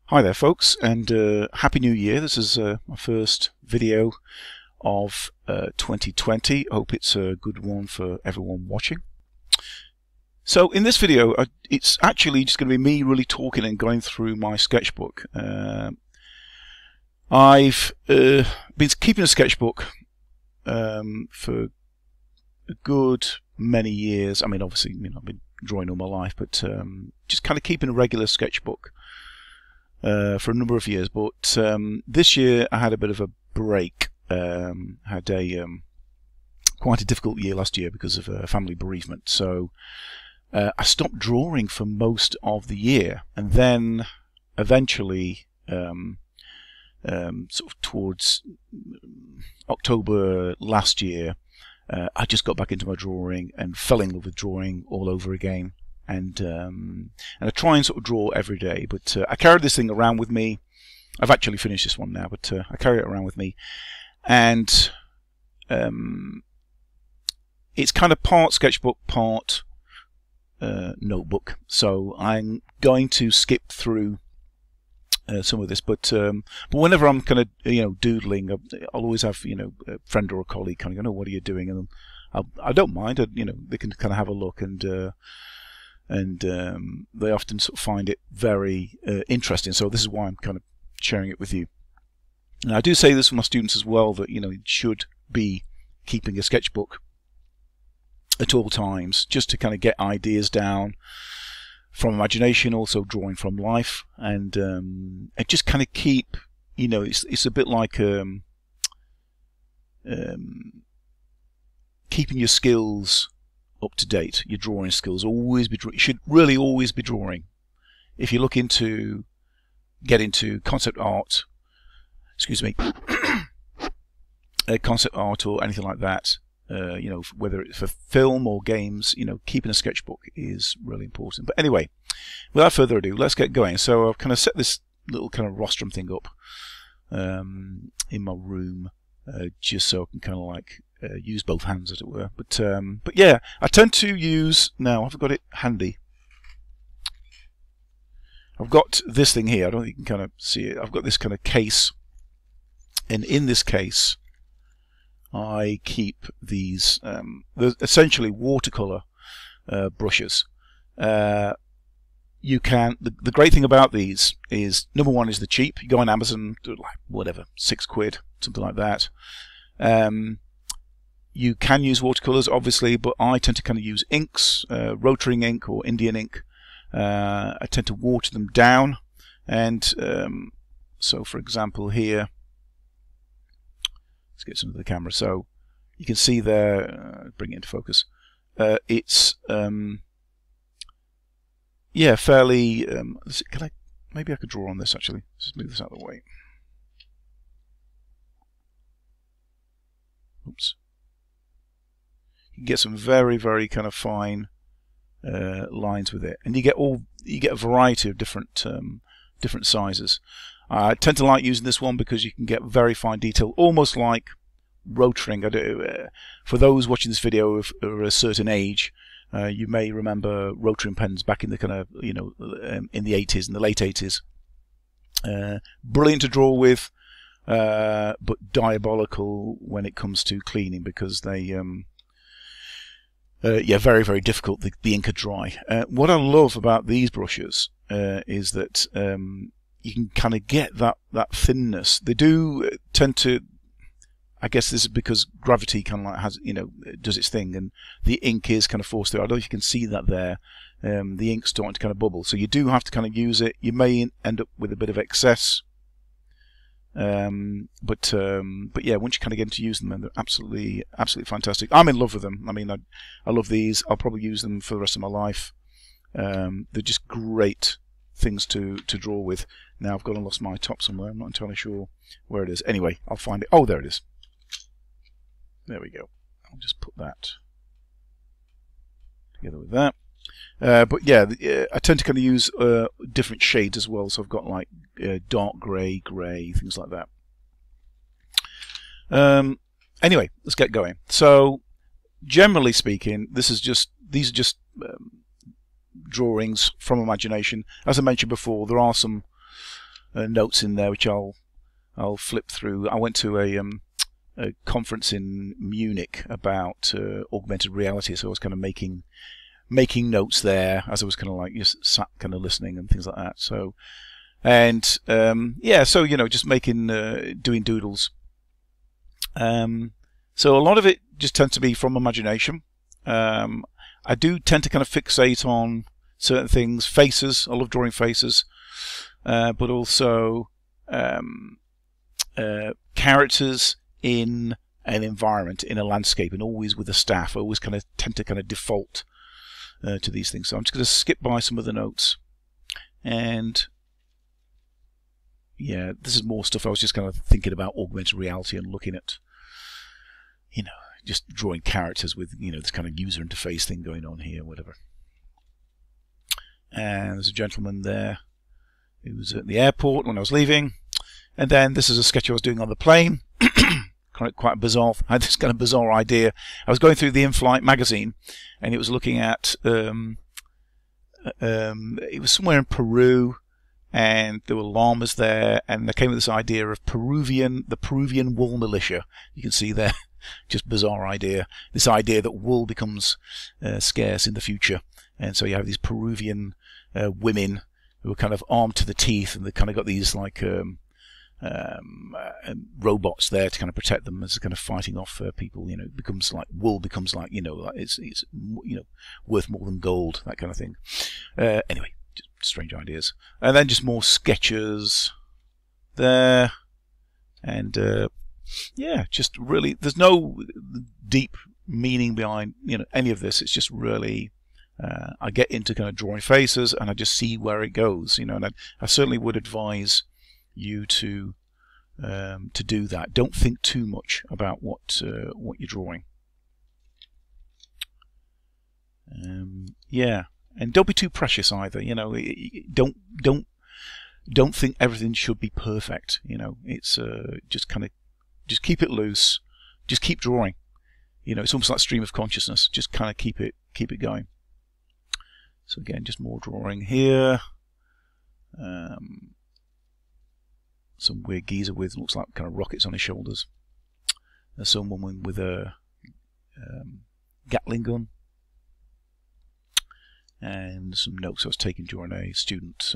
Hi there folks, and Happy New Year. This is my first video of 2020. I hope it's a good one for everyone watching. So in this video, it's actually just going to be me really talking and going through my sketchbook. I've been keeping a sketchbook for a good many years. I mean, obviously, I've been drawing all my life, but just kind of keeping a regular sketchbook for a number of years. But this year I had a bit of a break. Had a quite a difficult year last year because of a family bereavement. So I stopped drawing for most of the year, and then eventually, sort of towards October last year, I just got back into my drawing and fell in love with drawing all over again. And I try and sort of draw every day, but I carried this thing around with me. I've actually finished this one now, but I carry it around with me, and it's kind of part sketchbook, part notebook. So I'm going to skip through some of this, but whenever I'm kind of doodling, I'll always have a friend or a colleague kind of go, "Oh, what are you doing?" And I don't mind. They can kind of have a look, and they often sort of find it very interesting. So this is why I'm kind of sharing it with you. And I do say this with my students as well, that you should be keeping a sketchbook at all times, just to kind of get ideas down from imagination, also drawing from life, and just kind of keep, it's a bit like keeping your skills up to date. Your drawing skills, you should really always be drawing. If you look into get into concept art, concept art or anything like that, whether it's for film or games, keeping a sketchbook is really important. But anyway, without further ado, let's get going. So I've kind of set this little kind of rostrum thing up in my room, just so I can kind of like use both hands, as it were. But yeah, I tend to use, now I've got it handy. I've got this thing here. I don't think you can kind of see it. I've got this kind of case, and in this case I keep these they're essentially watercolor brushes. You can, the great thing about these is, number one is they're cheap. You go on Amazon, like whatever, £6, something like that. You can use watercolors, obviously, but I tend to kind of use inks, rotary ink or Indian ink. I tend to water them down, and so for example here, let's get some of the camera, so you can see there, bring it into focus, it's yeah, fairly maybe I could draw on this actually. Let's just move this out of the way. Oops. You can get some very, very kind of fine lines with it, and you get a variety of different different sizes. I tend to like using this one because you can get very fine detail, almost like rotaring. For those watching this video of a certain age, you may remember rotary pens back in the kind of in the 80s, in the late 80s. Brilliant to draw with, but diabolical when it comes to cleaning, because they yeah, very, very difficult. The ink are dry. What I love about these brushes is that you can kind of get that thinness. They do tend to, I guess this is because gravity kind of like does its thing, and the ink is kind of forced through. I don't know if you can see that there. The ink's starting to kind of bubble, so you do have to kind of use it. You may end up with a bit of excess. But yeah, once you kind of get into using them, they're absolutely fantastic. I'm in love with them. I mean, I love these. I'll probably use them for the rest of my life. They're just great things to draw with. Now I've gone and lost my top somewhere. I'm not entirely sure where it is. Anyway, I'll find it. Oh, there it is. There we go. I'll just put that together with that. But yeah, I tend to kind of use different shades as well. So I've got like dark grey, things like that. Anyway, let's get going. So generally speaking, these are just drawings from imagination. As I mentioned before, there are some notes in there which I'll flip through. I went to a conference in Munich about augmented reality, so I was kind of making notes there as I was kind of like just sat kind of listening and things like that. So, and yeah, so just making doing doodles. So a lot of it just tends to be from imagination. I do tend to kind of fixate on certain things, faces. I love drawing faces, but also characters in an environment, in a landscape, and always with a staff. I always kind of tend to kind of default to these things. So I'm just going to skip by some of the notes, and yeah, this is more stuff I was just kind of thinking about augmented reality and looking at, just drawing characters with, this kind of user interface thing going on here, whatever. And there's a gentleman there who was at the airport when I was leaving. And then this is a sketch I was doing on the plane. Quite bizarre. I had this kind of bizarre idea. I was going through the In-Flight magazine, and it was looking at, it was somewhere in Peru, and there were llamas there, and they came with this idea of the Peruvian wool militia. You can see there, just bizarre idea. This idea that wool becomes scarce in the future, and so you have these Peruvian women who are kind of armed to the teeth, and they kind of got these like robots there to kind of protect them as kind of fighting off people. It becomes like wool becomes like it's worth more than gold, that kind of thing. Anyway, just strange ideas, and then just more sketches there, and yeah, just really there's no deep meaning behind any of this. It's just really I get into kind of drawing faces, and I just see where it goes, and I certainly would advise you to do that. Don't think too much about what you're drawing. Yeah, and don't be too precious either. Don't think everything should be perfect. It's just keep it loose. Just keep drawing. It's almost like stream of consciousness. Just kind of keep it going. So again, just more drawing here. Some weird geezer with looks like kind of rockets on his shoulders. There's some woman with a Gatling gun, and some notes I was taking during a student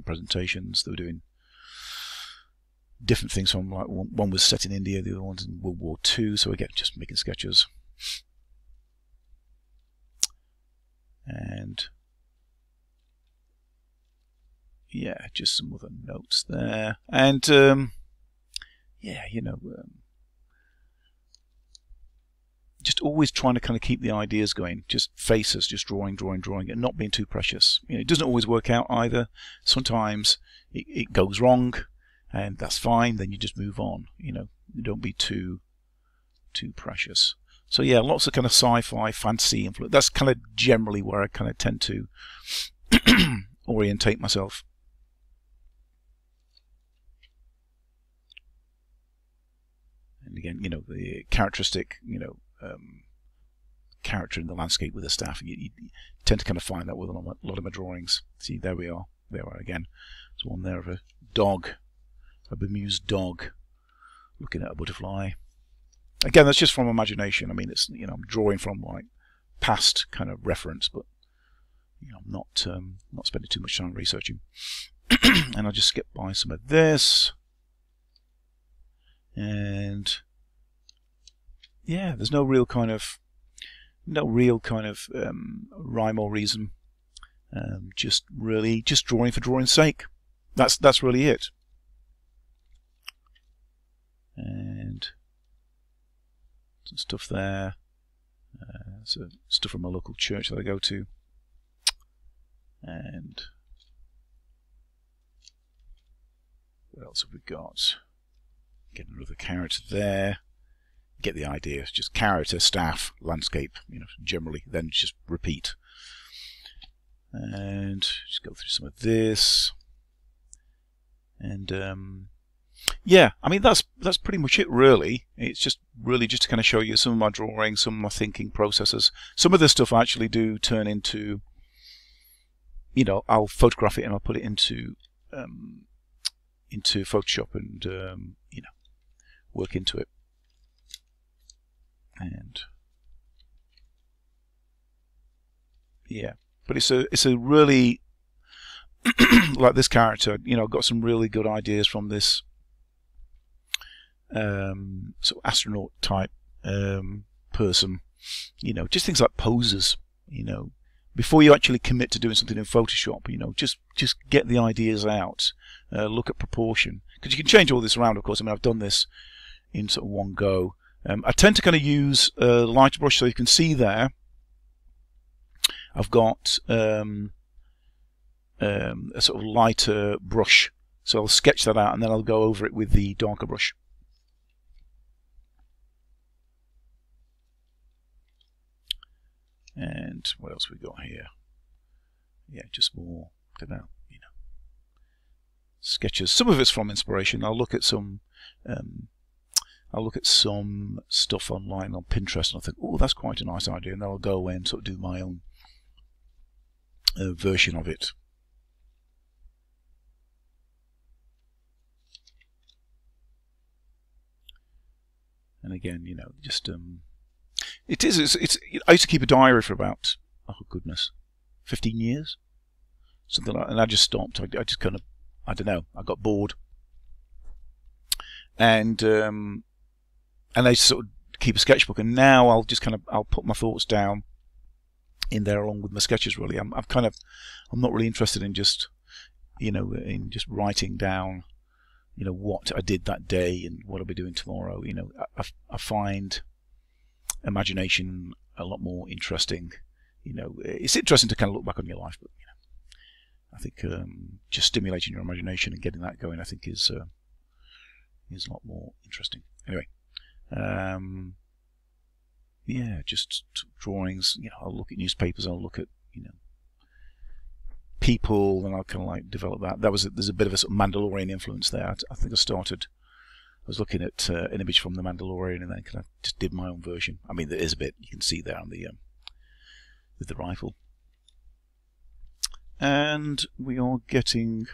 presentations. They were doing different things from, like, one was set in India, the other one's in World War II. So again, just making sketches. And yeah, just some other notes there, and yeah, just always trying to kind of keep the ideas going. Just faces, just drawing, and not being too precious. It doesn't always work out either. Sometimes it goes wrong, and that's fine. Then you just move on. You don't be too precious. So yeah, lots of kind of sci-fi, fantasy influence. That's kind of generally where I kind of tend to orientate myself. And again, the characteristic, character in the landscape with the staff. You tend to kind of find that with a lot of my drawings. See, there we are. There we are again. There's one there of a dog, a bemused dog, looking at a butterfly. Again, that's just from imagination. I mean, it's I'm drawing from like past kind of reference, but I'm not spending too much time researching. And I'll just skip by some of this. And yeah, there's no real kind of rhyme or reason. Just drawing for drawing's sake. That's really it. And some stuff there. So stuff from my local church that I go to. And what else have we got? Get another character there. Get the idea. It's just character, staff, landscape, generally. Then just repeat. And just go through some of this. And yeah, I mean that's pretty much it really. It's just really just to kind of show you some of my drawing, some of my thinking processes. Some of this stuff I actually do turn into, I'll photograph it and I'll put it into into Photoshop and you know, work into it. And yeah, but it's a really like this character. You know, got some really good ideas from this sort of astronaut type person. You know, just things like poses. You know, before you actually commit to doing something in Photoshop, you know, just get the ideas out. Look at proportion, because you can change all this around. Of course, I mean, I've done this in sort of one go. I tend to kind of use a lighter brush, so you can see there I've got a sort of lighter brush, so I'll sketch that out and then I'll go over it with the darker brush. And what else we got here? Yeah, just more, I don't know, you know, sketches. Some of it's from inspiration. I'll look at some stuff online on Pinterest and I'll think, oh, that's quite a nice idea, and then I'll go away and sort of do my own version of it. And again, you know, just it's I used to keep a diary for about, oh goodness, 15 years, something like that, and I just stopped. I just kind of, I don't know, I got bored, and I sort of keep a sketchbook, and now I'll just kind of, I'll put my thoughts down in there along with my sketches. Really, I'm not really interested in just, you know, in just writing down, you know, what I did that day and what I'll be doing tomorrow. You know, I find imagination a lot more interesting. You know, it's interesting to kind of look back on your life, but you know, I think just stimulating your imagination and getting that going, I think, is a lot more interesting. Anyway, yeah, just drawings. You know, I'll look at newspapers. I'll look at, you know, people, and I'll kind of like develop that. There's a bit of a sort of Mandalorian influence there. I think I was looking at an image from the Mandalorian, and then kind of just did my own version. I mean, there is a bit you can see there on the with the rifle. And we are getting,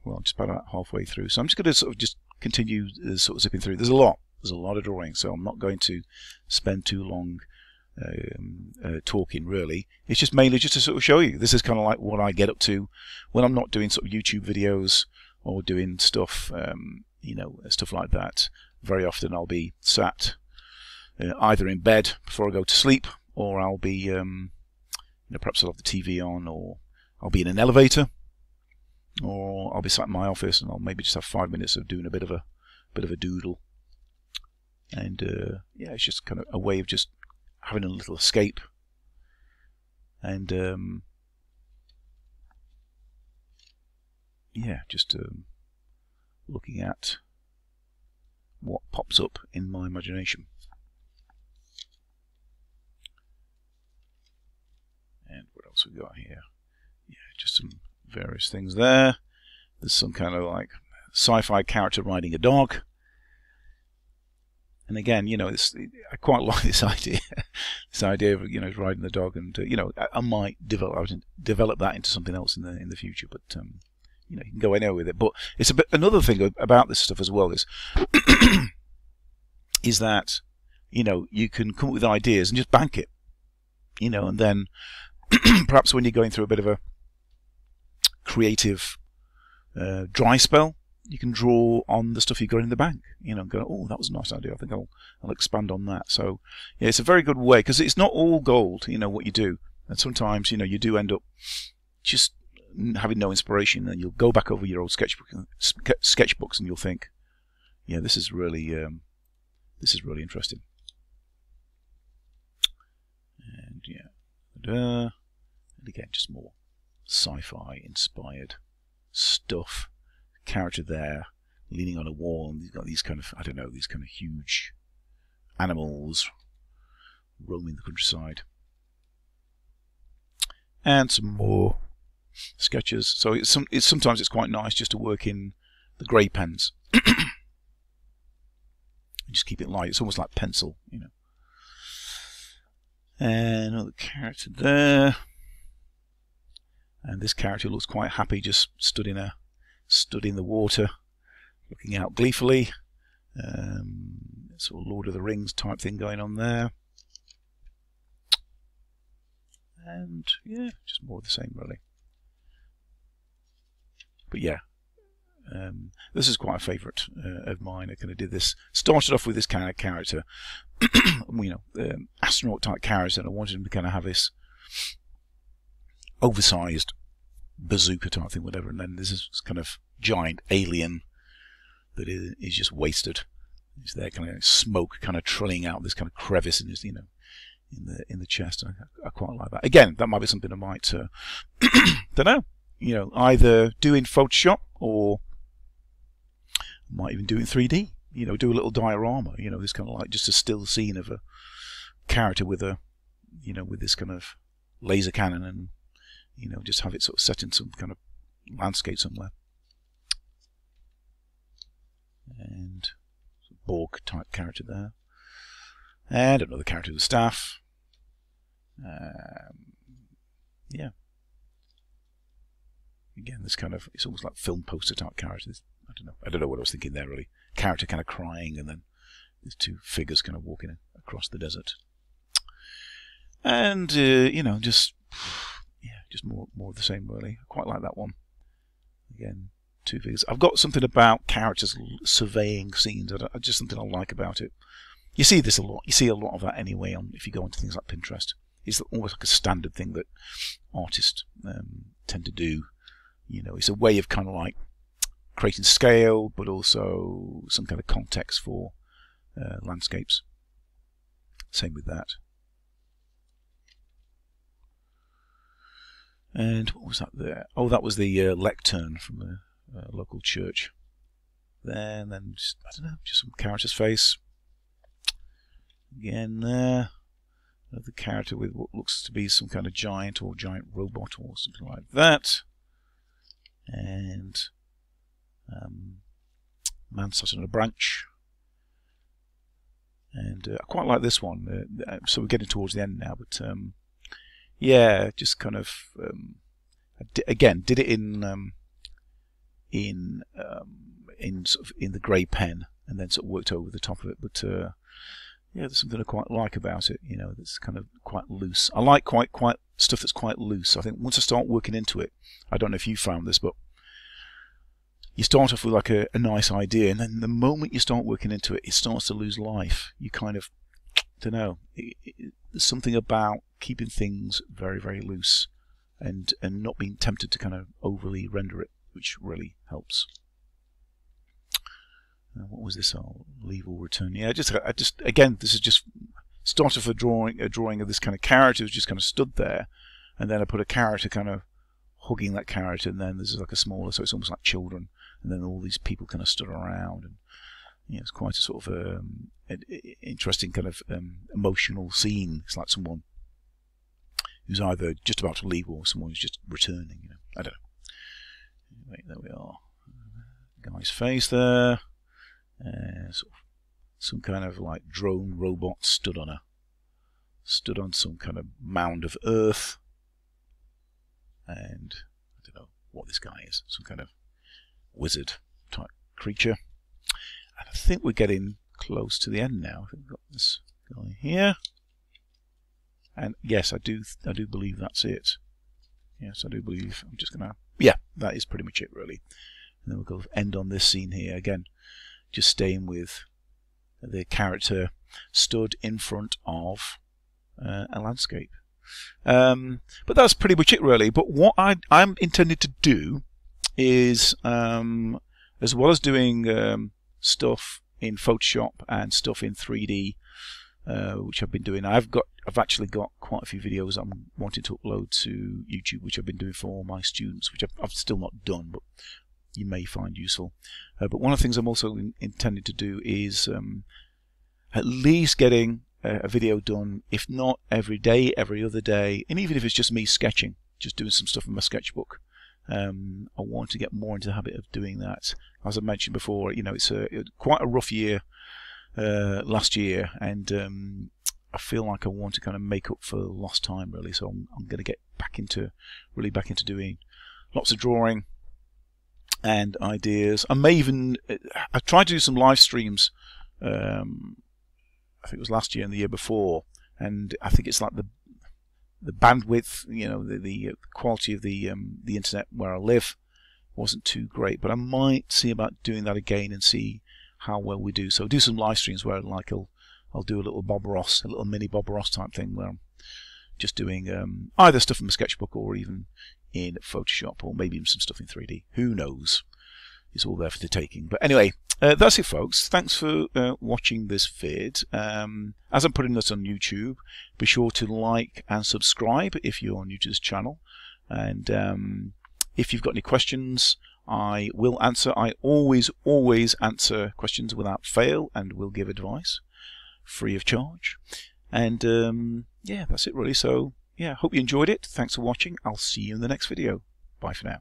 well, just about halfway through. So I'm just going to sort of just continue sort of zipping through. There's a lot of drawing, so I'm not going to spend too long talking, really. It's just mainly just to sort of show you. This is kind of like what I get up to when I'm not doing sort of YouTube videos or doing stuff, you know, stuff like that. Very often I'll be sat either in bed before I go to sleep, or I'll be, you know, perhaps I'll have the TV on, or I'll be in an elevator, or I'll be sat in my office and I'll maybe just have 5 minutes of doing a bit of a doodle. And yeah, it's just kind of a way of just having a little escape, and yeah, just looking at what pops up in my imagination. And what else we got here? Yeah, just some various things there. There's some kind of like sci-fi character riding a dog. And again, you know, I quite like this idea, this idea of, you know, riding the dog, and you know, I might develop that into something else in the future. But you know, you can go anywhere with it. But it's another thing about this stuff as well is is that, you know, you can come up with ideas and just bank it, you know, and then perhaps when you're going through a bit of a creative dry spell, you can draw on the stuff you got in the bank, you know, and go, oh, that was a nice idea. I think I'll expand on that. So yeah, it's a very good way, because it's not all gold, you know, what you do. And sometimes, you know, you do end up just having no inspiration, and you'll go back over your old sketchbooks and you'll think, yeah, this is really interesting. And yeah, and again, just more sci-fi inspired stuff. Character there leaning on a wall, and he's got these kind of, I don't know, these kind of huge animals roaming the countryside. And some more sketches. So sometimes it's quite nice just to work in the grey pens. Just keep it light. It's almost like pencil, you know. And another character there. And this character looks quite happy, just stood in the water, looking out gleefully. Sort of Lord of the Rings type thing going on there. And yeah, just more of the same really. But yeah, this is quite a favourite of mine. I kind of did this. Started off with this kind of character, astronaut type character, and I wanted him to kind of have this oversized bazooka type thing, whatever. And then there's this kind of giant alien that is just wasted. It's there, kind of smoke, kind of trilling out this kind of crevice in his, in the chest. I quite like that. Again, that might be something I might, don't know. Either do in Photoshop or might even do it in 3D. Do a little diorama. This kind of like just a still scene of a character with a, with this kind of laser cannon, and just have it sort of set in some kind of landscape somewhere. And Borg type character there, and another character with staff. Yeah. Again, this kind of, it's almost like film poster type characters. I don't know what I was thinking there really. Character kind of crying, and then these two figures kind of walking across the desert. And just more of the same really. I quite like that one. Again, two figures. I've got something about characters surveying scenes. Just something I like about it. You see this a lot. You see a lot of that anyway if you go into things like Pinterest. It's almost like a standard thing that artists tend to do. It's a way of kind of like creating scale, but also some kind of context for landscapes. Same with that. And what was that there? Oh, that was the lectern from the local church. There, and then just, I don't know, just some character's face. Again there. Another character with what looks to be some kind of giant robot or something like that. And man sat on a branch. And I quite like this one. So we're getting towards the end now, but yeah, just kind of again did it in sort of in the grey pen, and then sort of worked over the top of it. But yeah, there's something I quite like about it. That's kind of quite loose. I like quite stuff that's quite loose. I think once I start working into it, I don't know if you found this, but you start off with like a nice idea, and then the moment you start working into it, it starts to lose life. You kind of, don't know, there's something about keeping things very, very loose and not being tempted to kind of overly render it, which really helps. What was this? I'll leave or return. Yeah, I just again, this is just started for a drawing of this kind of character who's just kind of stood there, and then I put a character kind of hugging that character, and then there's like a smaller, so it's almost like children, and then all these people kind of stood around, and it's quite a sort of interesting kind of emotional scene. It's like someone who's either just about to leave or someone who's just returning. I don't know. Anyway, there we are. Guy's face there. Sort of some kind of like drone robot stood on some kind of mound of earth, and I don't know what this guy is. Some kind of wizard type creature. And I think we're getting close to the end now. I think we've got this guy here, and yes, I do believe that's it. Yes, I do believe. I'm just gonna. Yeah, that is pretty much it really. And then we'll go end on this scene here again. Just staying with the character stood in front of a landscape. But that's pretty much it really. But what I'm intended to do is, as well as doing stuff in Photoshop and stuff in 3D, which I've been doing, I've actually got quite a few videos I'm wanting to upload to YouTube, which I've been doing for my students, which I've still not done, but you may find useful. But one of the things I'm also intending to do is at least getting a video done, if not every day, every other day, and even if it's just me sketching, just doing some stuff in my sketchbook. I want to get more into the habit of doing that. As I mentioned before, it's quite a rough year last year, and I feel like I want to kind of make up for lost time really. So I'm going to get back into doing lots of drawing. and ideas. I may even I tried to do some live streams. I think it was last year and the year before, and I think it's like the bandwidth, the quality of the internet where I live wasn't too great. But I might see about doing that again and see how well we do. So do some live streams where like I'll do a little Bob Ross, a little mini Bob Ross type thing where I'm just doing either stuff from a sketchbook or even in Photoshop, or maybe even some stuff in 3D. Who knows? It's all there for the taking. But anyway, that's it, folks. Thanks for watching this vid. As I'm putting this on YouTube, be sure to like and subscribe if you're new to this channel. And if you've got any questions, I will answer. I always answer questions without fail, and will give advice free of charge. And yeah, that's it really. So yeah, hope you enjoyed it. Thanks for watching. I'll see you in the next video. Bye for now.